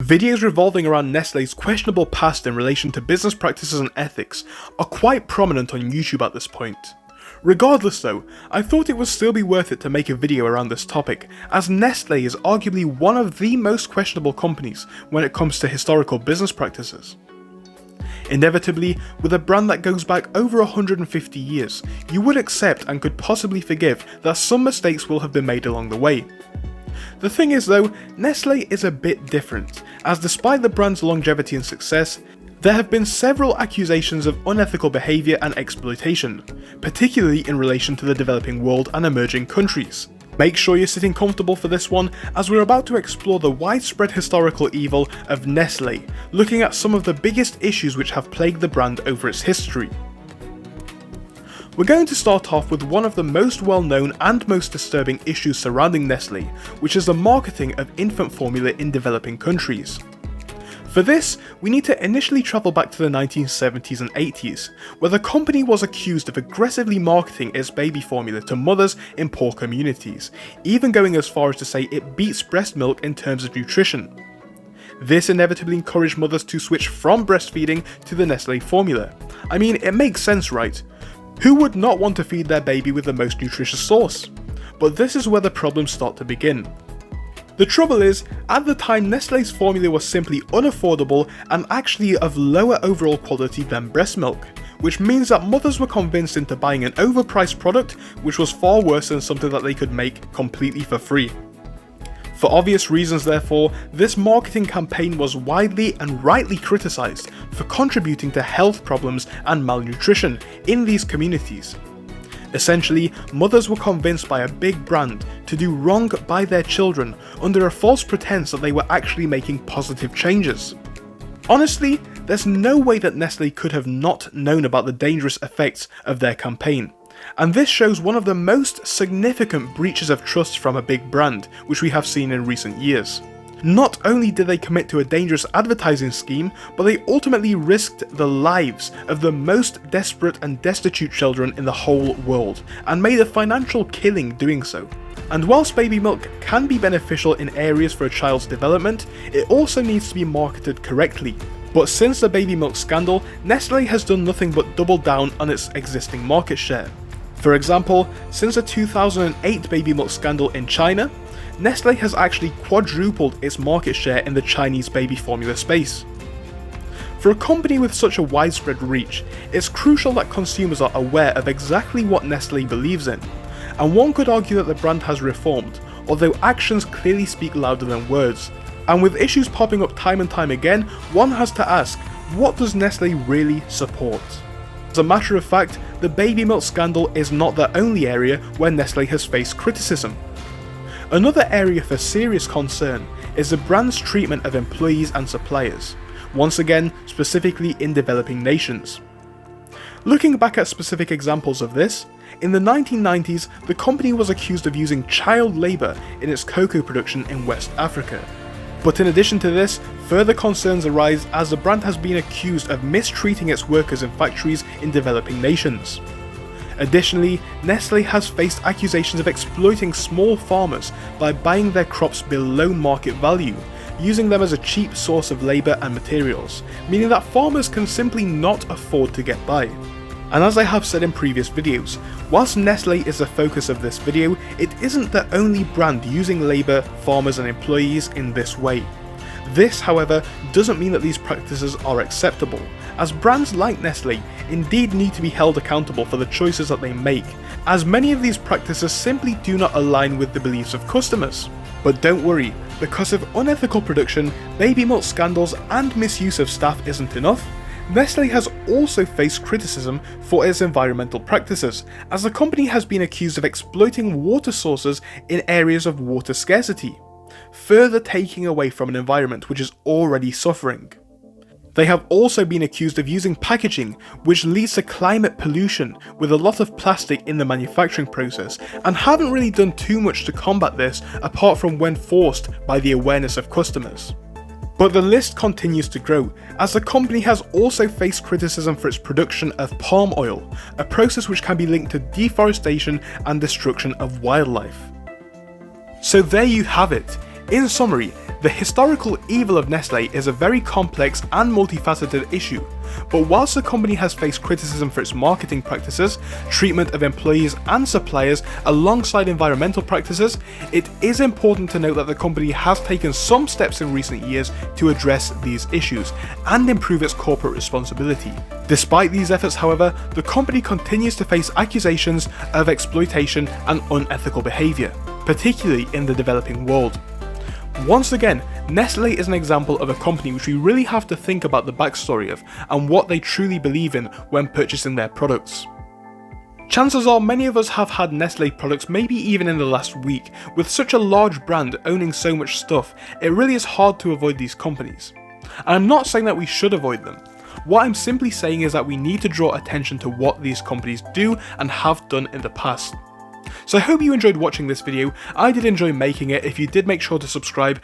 Videos revolving around Nestle's questionable past in relation to business practices and ethics are quite prominent on YouTube at this point. Regardless though, I thought it would still be worth it to make a video around this topic, as Nestle is arguably one of the most questionable companies when it comes to historical business practices. Inevitably, with a brand that goes back over 150 years, you would accept and could possibly forgive that some mistakes will have been made along the way. The thing is though, Nestle is a bit different, as despite the brand's longevity and success, there have been several accusations of unethical behaviour and exploitation, particularly in relation to the developing world and emerging countries. Make sure you're sitting comfortable for this one, as we're about to explore the widespread historical evil of Nestle, looking at some of the biggest issues which have plagued the brand over its history. We're going to start off with one of the most well-known and most disturbing issues surrounding Nestle, which is the marketing of infant formula in developing countries. For this, we need to initially travel back to the 1970s and 80s, where the company was accused of aggressively marketing its baby formula to mothers in poor communities, even going as far as to say it beats breast milk in terms of nutrition. This inevitably encouraged mothers to switch from breastfeeding to the Nestle formula. I mean, it makes sense, right? Who would not want to feed their baby with the most nutritious source? But this is where the problems start to begin. The trouble is, at the time Nestle's formula was simply unaffordable and actually of lower overall quality than breast milk, which means that mothers were convinced into buying an overpriced product which was far worse than something that they could make completely for free. For obvious reasons therefore, this marketing campaign was widely and rightly criticised for contributing to health problems and malnutrition in these communities. Essentially, mothers were convinced by a big brand to do wrong by their children under a false pretense that they were actually making positive changes. Honestly, there's no way that Nestle could have not known about the dangerous effects of their campaign. And this shows one of the most significant breaches of trust from a big brand, which we have seen in recent years. Not only did they commit to a dangerous advertising scheme, but they ultimately risked the lives of the most desperate and destitute children in the whole world, and made a financial killing doing so. And whilst baby milk can be beneficial in areas for a child's development, it also needs to be marketed correctly. But since the baby milk scandal, Nestle has done nothing but double down on its existing market share. For example, since the 2008 baby milk scandal in China, Nestle has actually quadrupled its market share in the Chinese baby formula space. For a company with such a widespread reach, it's crucial that consumers are aware of exactly what Nestle believes in, and one could argue that the brand has reformed, although actions clearly speak louder than words. And with issues popping up time and time again, one has to ask, what does Nestle really support? As a matter of fact, the baby milk scandal is not the only area where Nestle has faced criticism. Another area for serious concern is the brand's treatment of employees and suppliers, once again specifically in developing nations. Looking back at specific examples of this, in the 1990s the company was accused of using child labour in its cocoa production in West Africa. But in addition to this, further concerns arise as the brand has been accused of mistreating its workers in factories in developing nations. Additionally, Nestle has faced accusations of exploiting small farmers by buying their crops below market value, using them as a cheap source of labour and materials, meaning that farmers can simply not afford to get by. And as I have said in previous videos, whilst Nestle is the focus of this video, it isn't the only brand using labour, farmers and employees in this way. This, however, doesn't mean that these practices are acceptable, as brands like Nestle indeed need to be held accountable for the choices that they make, as many of these practices simply do not align with the beliefs of customers. But don't worry, because of unethical production, baby milk scandals and misuse of staff isn't enough, Nestle has also faced criticism for its environmental practices, as the company has been accused of exploiting water sources in areas of water scarcity, further taking away from an environment which is already suffering. They have also been accused of using packaging which leads to climate pollution with a lot of plastic in the manufacturing process, and haven't really done too much to combat this apart from when forced by the awareness of customers. But the list continues to grow, as the company has also faced criticism for its production of palm oil, a process which can be linked to deforestation and destruction of wildlife. So there you have it. In summary, the historical evil of Nestle is a very complex and multifaceted issue, but whilst the company has faced criticism for its marketing practices, treatment of employees and suppliers alongside environmental practices, it is important to note that the company has taken some steps in recent years to address these issues and improve its corporate responsibility. Despite these efforts, however, the company continues to face accusations of exploitation and unethical behaviour, particularly in the developing world. Once again, Nestle is an example of a company which we really have to think about the backstory of and what they truly believe in when purchasing their products. Chances are many of us have had Nestle products maybe even in the last week. With such a large brand owning so much stuff, it really is hard to avoid these companies. And I'm not saying that we should avoid them. What I'm simply saying is that we need to draw attention to what these companies do and have done in the past. So I hope you enjoyed watching this video. I did enjoy making it. If you did, make sure to subscribe.